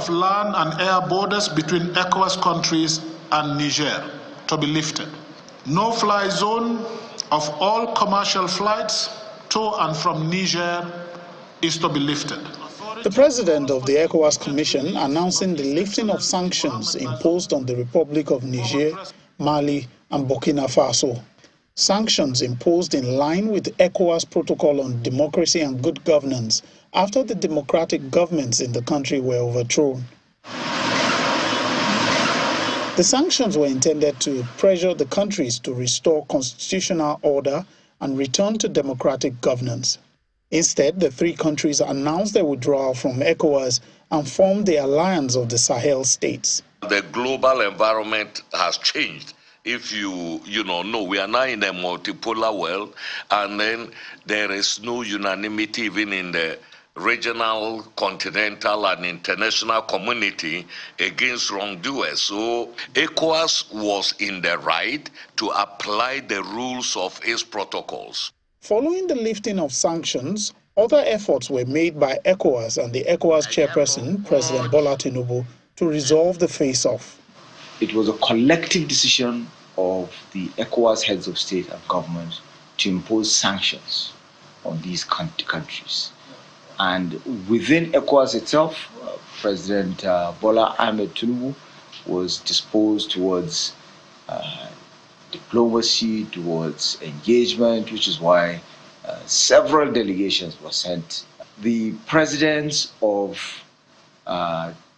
of land and air borders between ECOWAS countries and Niger to be lifted. No-fly zone of all commercial flights to and from Niger is to be lifted. The president of the ECOWAS Commission announcing the lifting of sanctions imposed on the Republic of Niger, Mali and Burkina Faso. Sanctions imposed in line with ECOWAS Protocol on Democracy and Good Governance after the democratic governments in the country were overthrown. The sanctions were intended to pressure the countries to restore constitutional order and return to democratic governance. Instead, the three countries announced their withdrawal from ECOWAS and formed the Alliance of the Sahel states. The global environment has changed. If you know, we are now in a multipolar world, and then there is no unanimity even in the regional, continental, and international community against wrongdoers. So ECOWAS was in the right to apply the rules of its protocols. Following the lifting of sanctions, other efforts were made by ECOWAS and the ECOWAS chairperson, President Bola Tinubu, to resolve the face-off. It was a collective decision of the ECOWAS heads of state and government to impose sanctions on these countries. And within ECOWAS itself, President Bola Ahmed Tinubu was disposed towards diplomacy, towards engagement, which is why several delegations were sent. The presidents of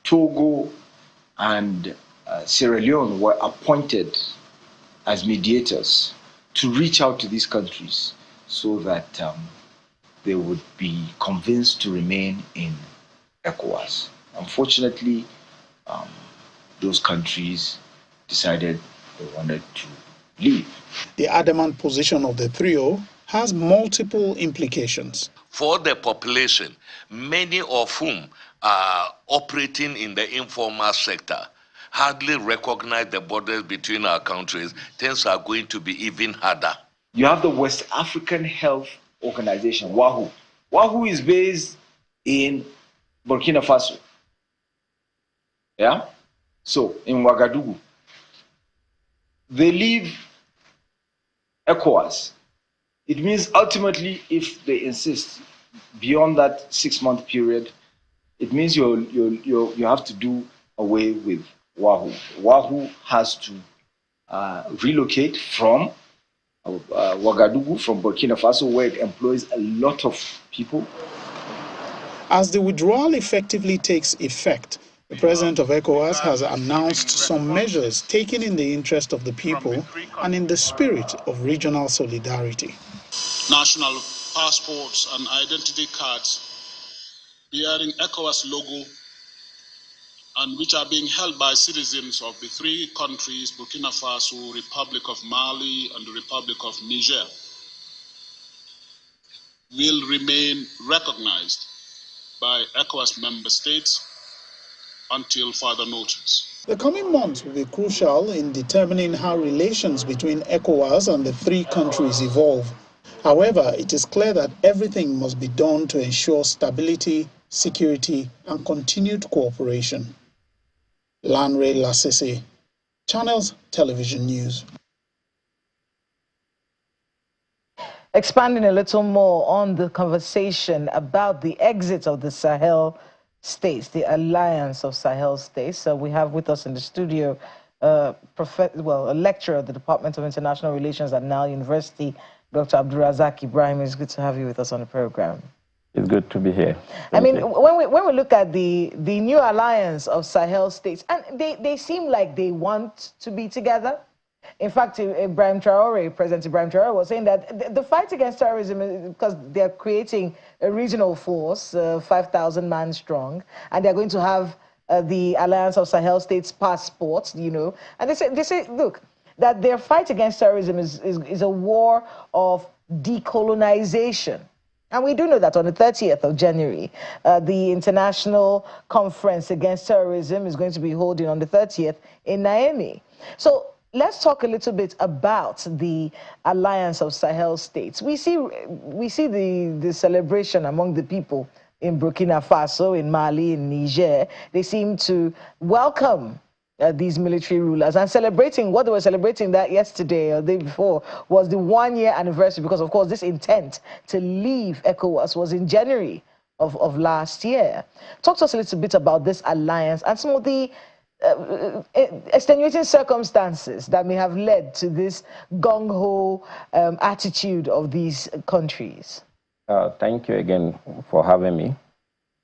Togo and Sierra Leone were appointed as mediators to reach out to these countries so that they would be convinced to remain in ECOWAS. Unfortunately, those countries decided they wanted to leave. The adamant position of the trio has multiple implications. For the population, many of whom are operating in the informal sector, hardly recognize the borders between our countries. Things are going to be even harder. You have the West African Health Organization, WAHU. WAHU is based in Burkina Faso. Yeah? So, in Ouagadougou. They leave ECOWAS. It means ultimately, if they insist beyond that 6-month period, it means you have to do away with WAHU. WAHU has to relocate from Ouagadougou, from Burkina Faso, where it employs a lot of people. As the withdrawal effectively takes effect, the president of ECOWAS has announced some measures taken in the interest of the people and in the spirit of regional solidarity. National passports and identity cards bearing ECOWAS logo and which are being held by citizens of the three countries, Burkina Faso, Republic of Mali, and the Republic of Niger, will remain recognized by ECOWAS member states until further notice. The coming months will be crucial in determining how relations between ECOWAS and the three countries evolve. However, it is clear that everything must be done to ensure stability, security, and continued cooperation. Lanre Lasese, Channels Television News. Expanding a little more on the conversation about the exit of the Sahel states, the Alliance of Sahel States. So we have with us in the studio a lecturer at the Department of International Relations at Nile University, Dr. Abdulrazak Ibrahim. It's good to have you with us on the program. It's good to be here. I mean, when we look at the new alliance of Sahel states, and they seem like they want to be together. In fact, President Ibrahim Traore was saying that the fight against terrorism is because they're creating a regional force, 5,000 man strong, and they're going to have the Alliance of Sahel States passports, you know. And they say, look, that their fight against terrorism is a war of decolonization. And we do know that on the 30th of January, the International Conference Against Terrorism is going to be holding on the 30th in Niamey. So let's talk a little bit about the Alliance of Sahel States. We see the celebration among the people in Burkina Faso, in Mali, in Niger. They seem to welcome these military rulers and celebrating what they were celebrating that yesterday or the day before was the 1-year anniversary, because of course this intent to leave ECOWAS was in January of last year. Talk to us a little bit about this alliance and some of the extenuating circumstances that may have led to this gung-ho attitude of these countries. Thank you again for having me.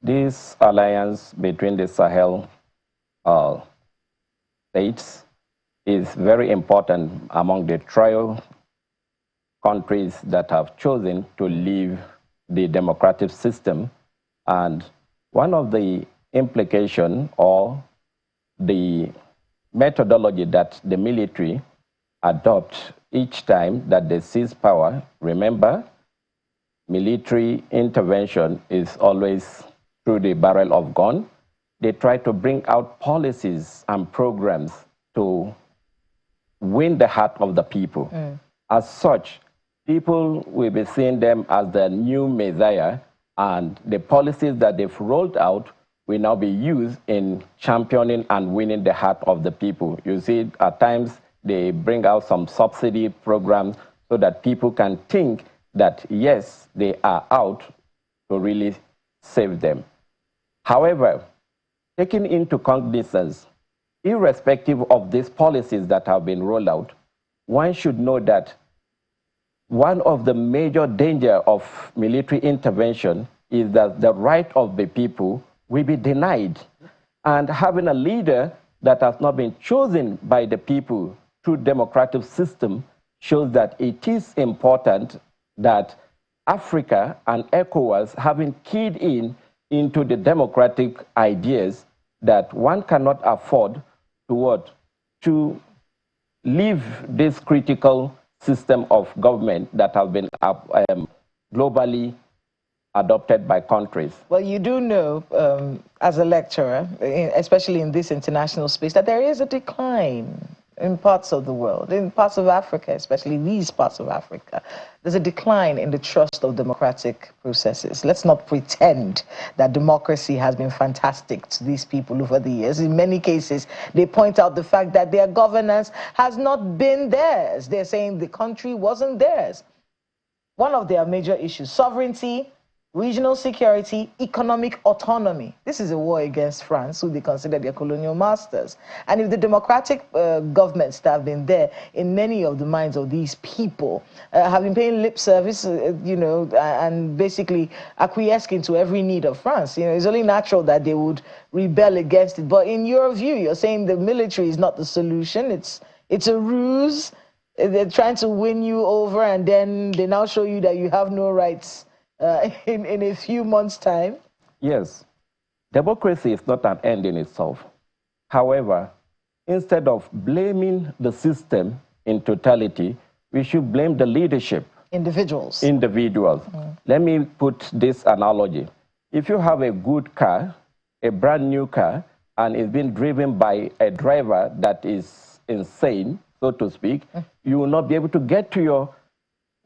This alliance between the Sahel states is very important among the trio countries that have chosen to leave the democratic system. And one of the implications or the methodology that the military adopt each time that they seize power, remember, military intervention is always through the barrel of gun. They try to bring out policies and programs to win the heart of the people. As such, people will be seeing them as the new messiah, and the policies that they've rolled out will now be used in championing and winning the heart of the people. You see, at times, they bring out some subsidy programs so that people can think that, yes, they are out to really save them. However, taking into cognizance, irrespective of these policies that have been rolled out, one should know that one of the major dangers of military intervention is that the right of the people will be denied. And having a leader that has not been chosen by the people through democratic system shows that it is important that Africa and ECOWAS having keyed into the democratic ideas that one cannot afford to leave this critical system of government that has been globally adopted by countries. Well, you do know, as a lecturer, especially in this international space, that there is a decline in parts of the world, in parts of Africa, especially these parts of Africa. There's a decline in the trust of democratic processes. Let's not pretend that democracy has been fantastic to these people over the years. In many cases, they point out the fact that their governance has not been theirs. They're saying the country wasn't theirs. One of their major issues, sovereignty, regional security, economic autonomy. This is a war against France, who they consider their colonial masters. And if the democratic governments that have been there in many of the minds of these people have been paying lip service, you know, and basically acquiescing to every need of France, you know, it's only natural that they would rebel against it. But in your view, you're saying the military is not the solution. It's a ruse. They're trying to win you over, and then they now show you that you have no rights in a few months' time? Yes. Democracy is not an end in itself. However, instead of blaming the system in totality, we should blame the leadership. Individuals. Let me put this analogy. If you have a good car, a brand new car, and it's being driven by a driver that is insane, so to speak, you will not be able to get to your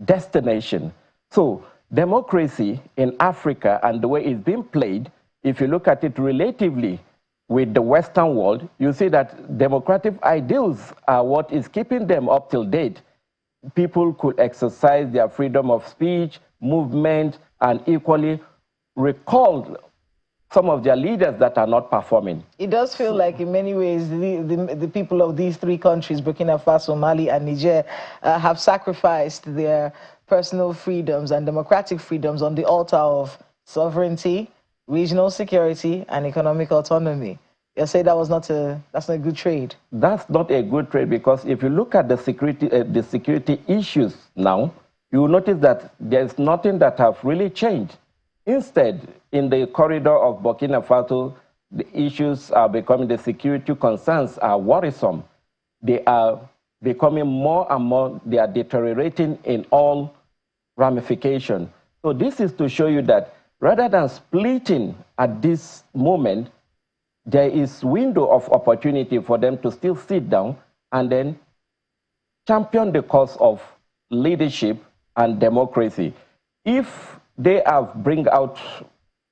destination. So, democracy in Africa and the way it's being played, if you look at it relatively with the Western world, you see that democratic ideals are what is keeping them up till date. People could exercise their freedom of speech, movement, and equally recall some of their leaders that are not performing. It does feel like in many ways the people of these three countries, Burkina Faso, Mali, and Niger, have sacrificed their personal freedoms and democratic freedoms on the altar of sovereignty, regional security, and economic autonomy. You say that's not a good trade. That's not a good trade, because if you look at the security issues now, you will notice that there's nothing that have really changed. Instead, in the corridor of Burkina Faso, the issues are becoming, the security concerns are worrisome. They are becoming more and more, they are deteriorating in all ramifications. So this is to show you that rather than splitting at this moment, there is window of opportunity for them to still sit down and then champion the cause of leadership and democracy. If they have bring out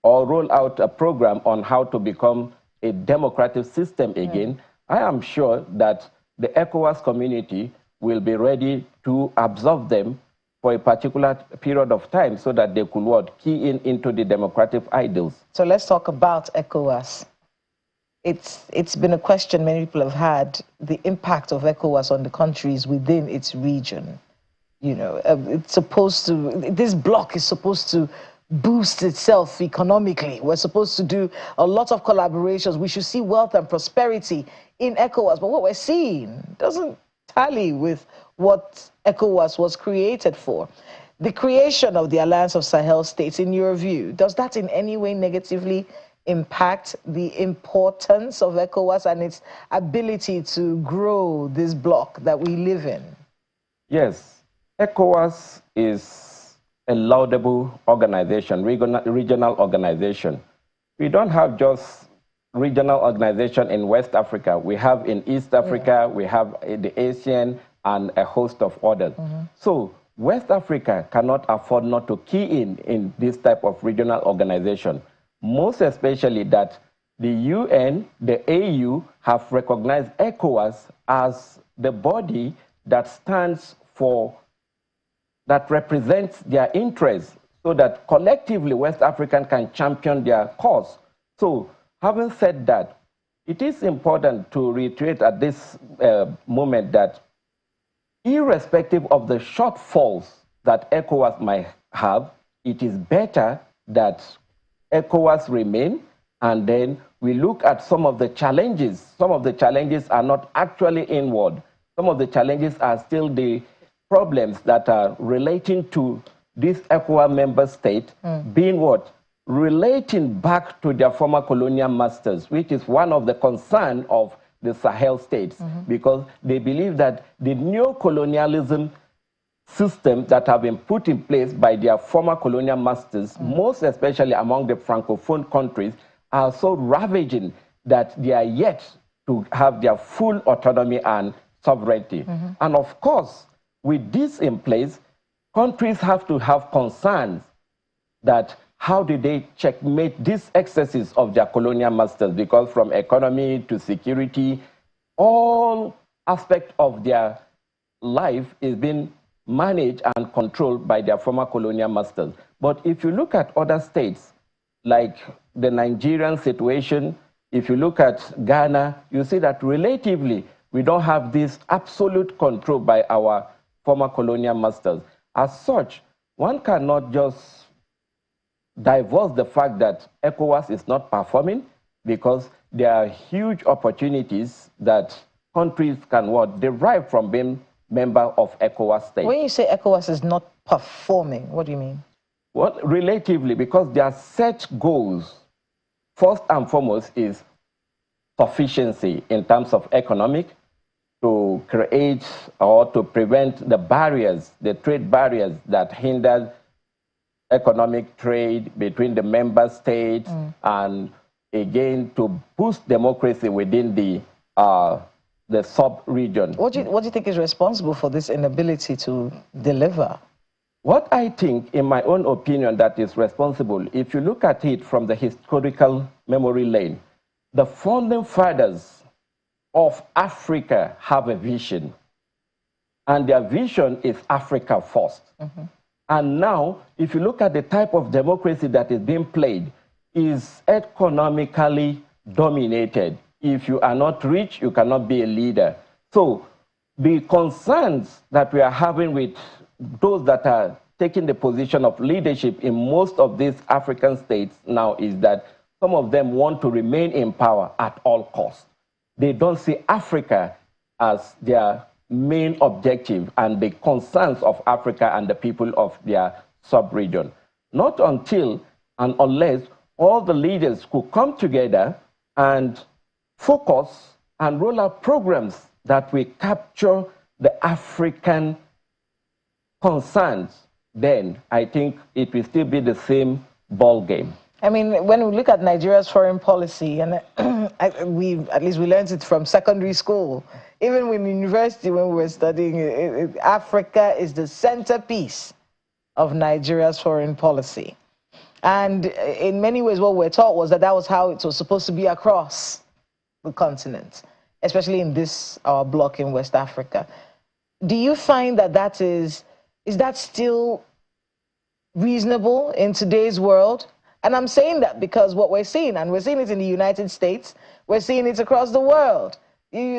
or roll out a program on how to become a democratic system again, I am sure that the ECOWAS community will be ready to absorb them for a particular period of time so that they could key into the democratic ideals. So let's talk about ECOWAS. It's been a question many people have had, the impact of ECOWAS on the countries within its region. You know, it's supposed to, this bloc is supposed to boost itself economically. We're supposed to do a lot of collaborations. We should see wealth and prosperity in ECOWAS. But what we're seeing doesn't tally with what ECOWAS was created for. The creation of the Alliance of Sahel States, in your view, does that in any way negatively impact the importance of ECOWAS and its ability to grow this bloc that we live in? Yes, ECOWAS is a laudable organization, regional organization. We don't have just regional organization in West Africa. We have in East Africa, we have the ASEAN, and a host of others. So West Africa cannot afford not to key in this type of regional organization, most especially that the UN, the AU have recognized ECOWAS as the body that stands for, that represents their interests, so that collectively West African can champion their cause. So having said that, it is important to reiterate at this moment that irrespective of the shortfalls that ECOWAS might have, it is better that ECOWAS remain, and then we look at some of the challenges. Some of the challenges are not actually inward. Some of the challenges are still the problems that are relating to this ECOWAS member state being what? Relating back to their former colonial masters, which is one of the concerns of the Sahel states, because they believe that the neo-colonialism system that have been put in place by their former colonial masters, most especially among the Francophone countries, are so ravaging that they are yet to have their full autonomy and sovereignty. And of course, with this in place, countries have to have concerns that how do they checkmate these excesses of their colonial masters, because from economy to security, all aspects of their life is being managed and controlled by their former colonial masters. But if you look at other states, like the Nigerian situation, if you look at Ghana, you see that relatively we don't have this absolute control by our former colonial masters. As such, one cannot just divulge the fact that ECOWAS is not performing, because there are huge opportunities that countries can derive from being member of ECOWAS states. When you say ECOWAS is not performing, what do you mean? Well, relatively, because their set goals, first and foremost, is sufficiency in terms of economic, to create or to prevent the barriers, the trade barriers that hinder economic trade between the member states, and again to boost democracy within the sub-region. What do you think is responsible for this inability to deliver? What I think, in my own opinion, that is responsible, if you look at it from the historical memory lane, the founding fathers of Africa have a vision, and their vision is Africa first. And now, if you look at the type of democracy that is being played, is economically dominated. If you are not rich, you cannot be a leader. So the concerns that we are having with those that are taking the position of leadership in most of these African states now is that some of them want to remain in power at all costs. They don't see Africa as their main objective and the concerns of Africa and the people of their sub-region. Not until and unless all the leaders could come together and focus and roll out programs that will capture the African concerns, then I think it will still be the same ball game. I mean, when we look at Nigeria's foreign policy, and at least we learned it from secondary school, even in university when we were studying, Africa is the centerpiece of Nigeria's foreign policy. And in many ways, what we're taught was that that was how it was supposed to be across the continent, especially in this block in West Africa. Do you find that is that still reasonable in today's world? And I'm saying that because what we're seeing, and we're seeing it in the United States, we're seeing it across the world.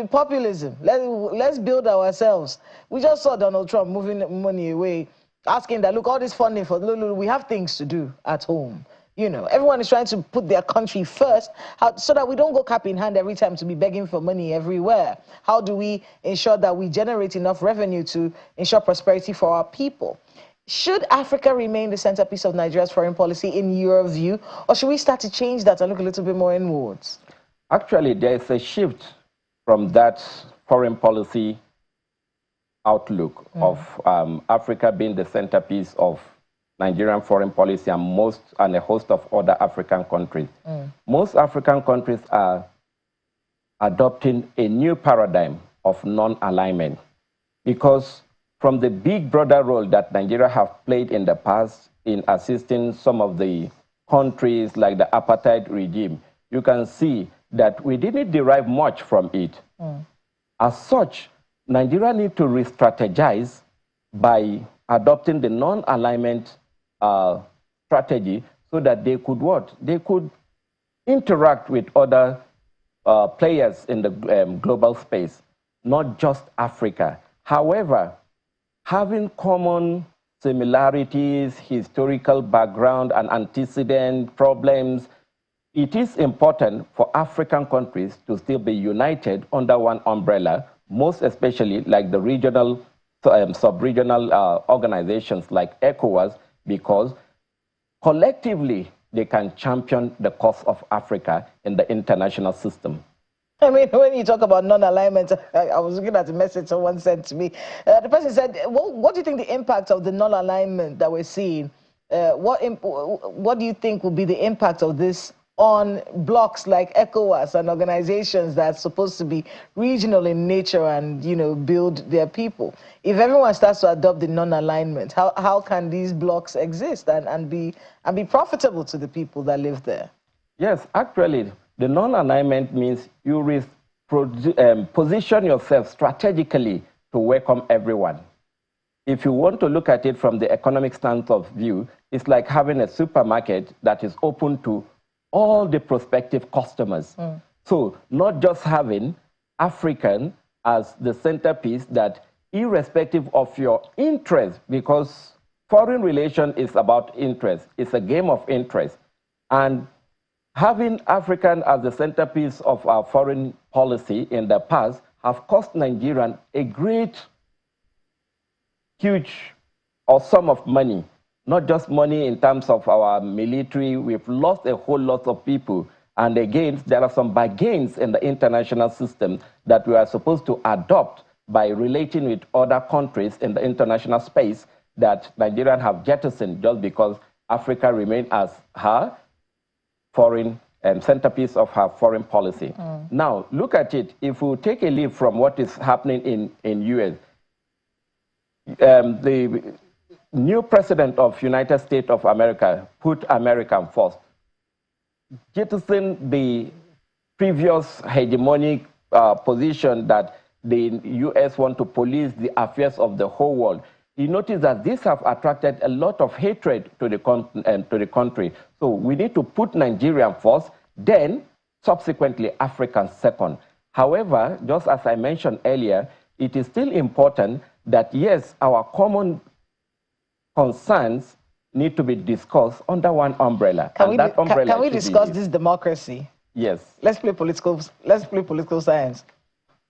Populism, let's build ourselves. We just saw Donald Trump moving money away, asking that, look, all this funding for, look, we have things to do at home. You know, everyone is trying to put their country first so that we don't go cap in hand every time to be begging for money everywhere. How do we ensure that we generate enough revenue to ensure prosperity for our people? Should Africa remain the centerpiece of Nigeria's foreign policy in your view, or should we start to change that and look a little bit more inwards? Actually, there is a shift from that foreign policy outlook of Africa being the centerpiece of Nigerian foreign policy and a host of other African countries. Most African countries are adopting a new paradigm of non-alignment because from the big brother role that Nigeria have played in the past in assisting some of the countries like the apartheid regime, you can see that we didn't derive much from it. As such, Nigeria needs to re-strategize by adopting the non-alignment strategy so that they could what? They could interact with other players in the global space, not just Africa. However, having common similarities, historical background, and antecedent problems, it is important for African countries to still be united under one umbrella, most especially like the regional, sub-regional organizations like ECOWAS, because collectively they can champion the cause of Africa in the international system. I mean, when you talk about non-alignment, I was looking at the message someone sent to me. The person said, what do you think the impact of the non-alignment that we're seeing, what do you think will be the impact of this on blocks like ECOWAS and organizations that are supposed to be regional in nature and, you know, build their people? If everyone starts to adopt the non-alignment, how can these blocks exist and be profitable to the people that live there? Yes, actually, the non-alignment means you position yourself strategically to welcome everyone. If you want to look at it from the economic stance of view, it's like having a supermarket that is open to all the prospective customers. So not just having African as the centerpiece that irrespective of your interest, because foreign relation is about interest, it's a game of interest. And having African as the centerpiece of our foreign policy in the past have cost Nigerian a great, huge sum of money. Not just money in terms of our military, we've lost a whole lot of people. And again, there are some bargains in the international system that we are supposed to adopt by relating with other countries in the international space that Nigerians have jettisoned just because Africa remains as her foreign centerpiece of her foreign policy. Now, look at it. If we take a leap from what is happening in US, the new president of United States of America put American first, jettison the previous hegemonic position that the US want to police the affairs of the whole world. You notice that these have attracted a lot of hatred to the country. So we need to put Nigerian first, then subsequently African second. However, just as I mentioned earlier, it is still important that yes, our common concerns need to be discussed under one umbrella. Can we discuss this democracy? Yes. Let's play political science.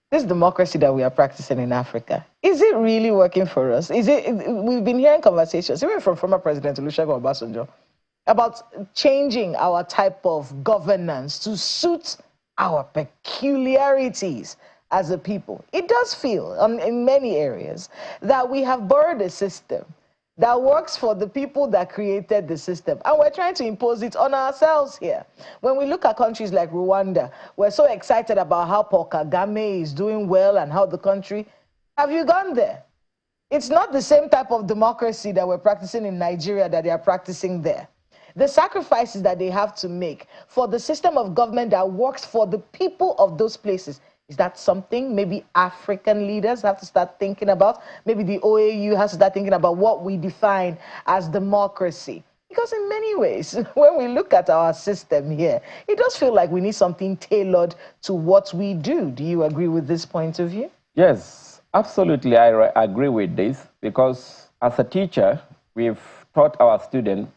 This democracy that we are practicing in Africa, is it really working for us? We've been hearing conversations, even from former President Olusegun Obasanjo, about changing our type of governance to suit our peculiarities as a people. It does feel, in many areas, that we have borrowed a system that works for the people that created the system, and we're trying to impose it on ourselves here. When we look at countries like Rwanda, we're so excited about how Paul Kagame is doing well and how the country... Have you gone there? It's not the same type of democracy that we're practicing in Nigeria that they are practicing there. the sacrifices that they have to make for the system of government that works for the people of those places. Is that something maybe African leaders have to start thinking about? Maybe the OAU has to start thinking about what we define as democracy. Because in many ways, when we look at our system here, it does feel like we need something tailored to what we do. Do you agree with this point of view? Yes, absolutely. I agree with this because as a teacher, we've taught our students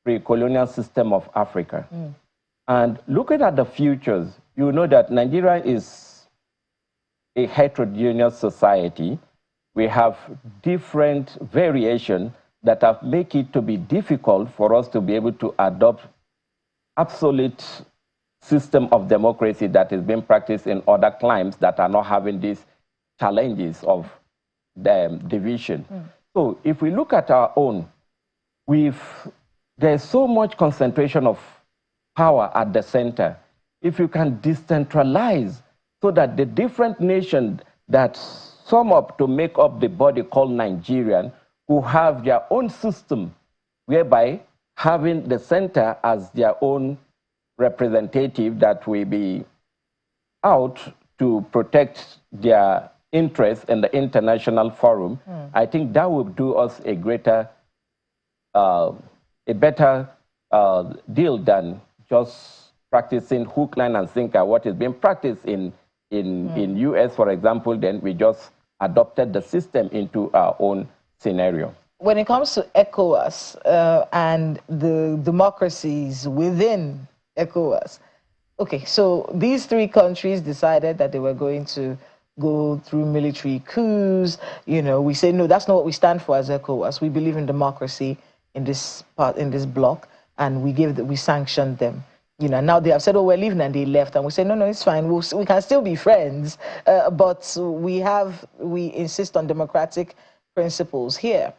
pre-colonial system of Africa. And looking at the futures, you know that Nigeria is a heterogeneous society. We have different variations that have make it to be difficult for us to be able to adopt absolute system of democracy that is being practiced in other climes that are not having these challenges of the division. So if we look at our own, there's so much concentration of power at the center. If you can decentralize so that the different nations that sum up to make up the body called Nigerian who have their own system, whereby having the center as their own representative that will be out to protect their interests in the international forum, I think that will do us a greater, a better deal than just practicing hook, line, and sinker, what is being practiced in US, for example. Then we just adopted the system into our own scenario. When it comes to ECOWAS and the democracies within ECOWAS, okay, so these three countries decided that they were going to go through military coups. You know, we say, no, that's not what we stand for as ECOWAS. We believe in democracy in this part, in this block, and we sanctioned them. You know, now they have said, oh, we're leaving, and they left. And we say, no, it's fine. We can still be friends, but we insist on democratic principles here.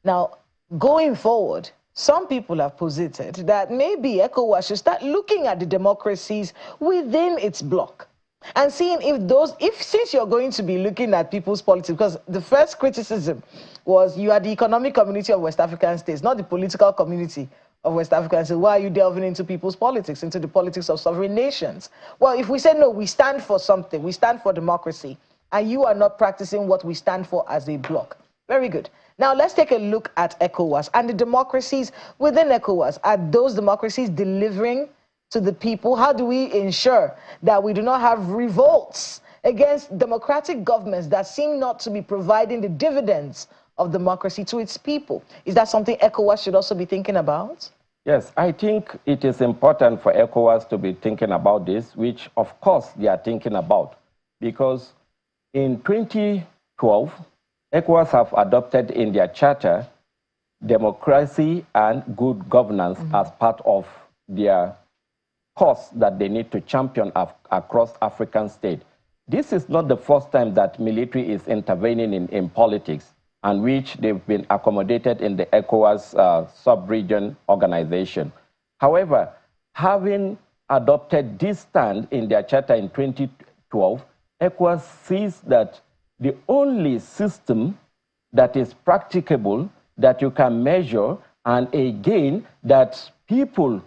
Now, going forward, some people have posited that maybe ECOWAS should start looking at the democracies within its bloc and seeing since you're going to be looking at people's politics, because the first criticism was you are the economic community of West African states, not the political community of West Africa. So why are you delving into people's politics, into the politics of sovereign nations? Well, if we say, no, we stand for something, we stand for democracy, and you are not practicing what we stand for as a bloc. Very good. Now, let's take a look at ECOWAS and the democracies within ECOWAS. Are those democracies delivering to the people? How do we ensure that we do not have revolts against democratic governments that seem not to be providing the dividends of democracy to its people? Is that something ECOWAS should also be thinking about? Yes, I think it is important for ECOWAS to be thinking about this, which of course they are thinking about, because in 2012, ECOWAS have adopted in their charter democracy and good governance as part of their cause that they need to champion across African states. This is not the first time that military is intervening in politics, and which they've been accommodated in the ECOWAS sub-region organization. However, having adopted this stand in their charter in 2012, ECOWAS sees that the only system that is practicable, that you can measure, and again, that people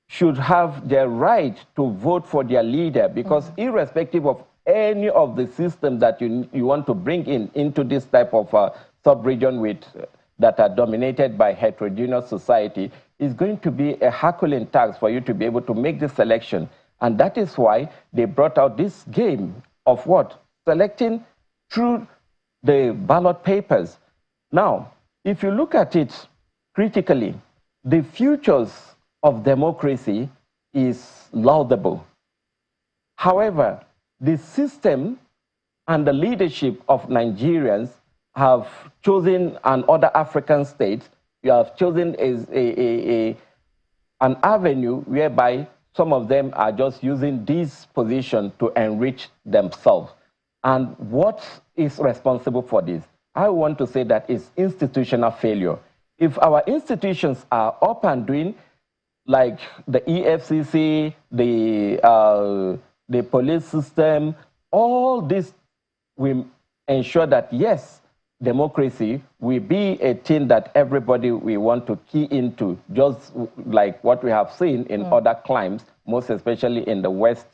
should have the right to vote for their leader, because irrespective of any of the systems that you want to bring into this type of sub-region that are dominated by heterogeneous society, is going to be a Herculean task for you to be able to make this selection. And that is why they brought out this game of what? Selecting through the ballot papers. Now, if you look at it critically, the futures of democracy is laudable. However, the system and the leadership of Nigerians have chosen, and other African states, you have chosen an avenue whereby some of them are just using this position to enrich themselves. And what is responsible for this? I want to say that it's institutional failure. If our institutions are up and doing, like the EFCC, the police system, all this will ensure that, yes, democracy will be a thing that everybody we want to key into, just like what we have seen in other climes, most especially in the Western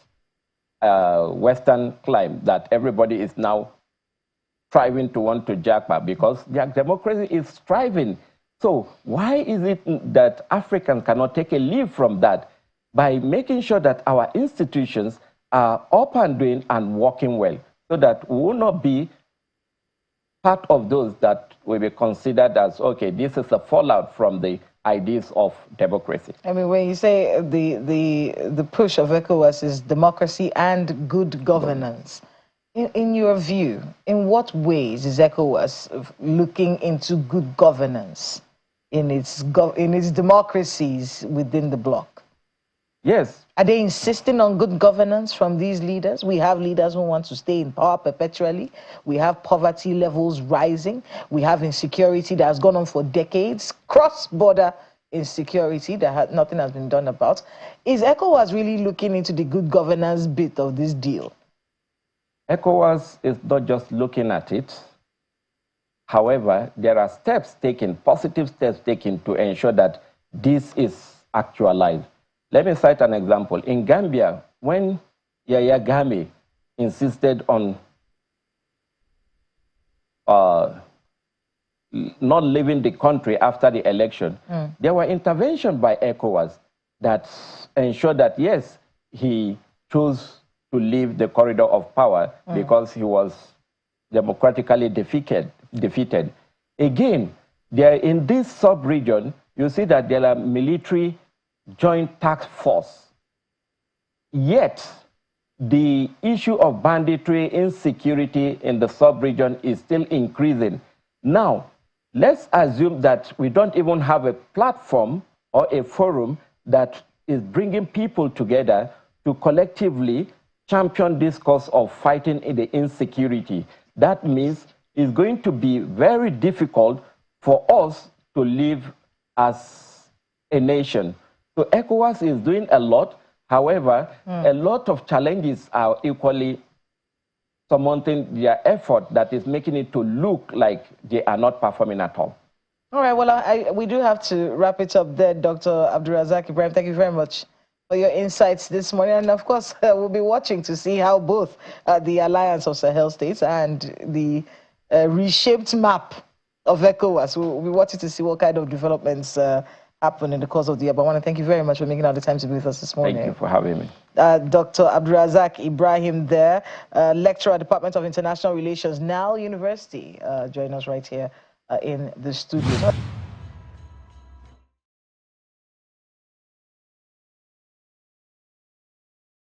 climb, that everybody is now striving to want to jackpot because their democracy is striving. So why is it that Africans cannot take a leave from that by making sure that our institutions are up and doing and working well, so that we will not be part of those that will be considered as, okay, this is a fallout from the ideas of democracy. I mean, when you say the push of ECOWAS is democracy and good governance, in your view, in what ways is ECOWAS looking into good governance in its democracies within the bloc? Yes. Are they insisting on good governance from these leaders? We have leaders who want to stay in power perpetually. We have poverty levels rising. We have insecurity that has gone on for decades, cross-border insecurity that nothing has been done about. Is ECOWAS really looking into the good governance bit of this deal? ECOWAS is not just looking at it. However, there are steps taken, positive steps taken to ensure that this is actualized. Let me cite an example. In Gambia, when Yahya Jammeh insisted on not leaving the country after the election, there were interventions by ECOWAS that ensured that, yes, he chose to leave the corridor of power because he was democratically defeated. Again, there in this sub-region, you see that there are military joint task force. Yet, the issue of banditry insecurity in the sub-region is still increasing. Now, let's assume that we don't even have a platform or a forum that is bringing people together to collectively champion this cause of fighting the insecurity. That means it's going to be very difficult for us to live as a nation. So ECOWAS is doing a lot. However, a lot of challenges are equally surmounting their effort that is making it to look like they are not performing at all. All right, well, we do have to wrap it up there, Dr. Abdulrazak Ibrahim. Thank you very much for your insights this morning. And of course, we'll be watching to see how both the Alliance of Sahel States and the reshaped map of ECOWAS, we'll be watching to see what kind of developments happen in the course of the year. But I want to thank you very much for making out the time to be with us this morning. Thank you for having me. Dr. Abdulrazak Ibrahim there, lecturer at Department of International Relations, NAL University, join us right here in the studio.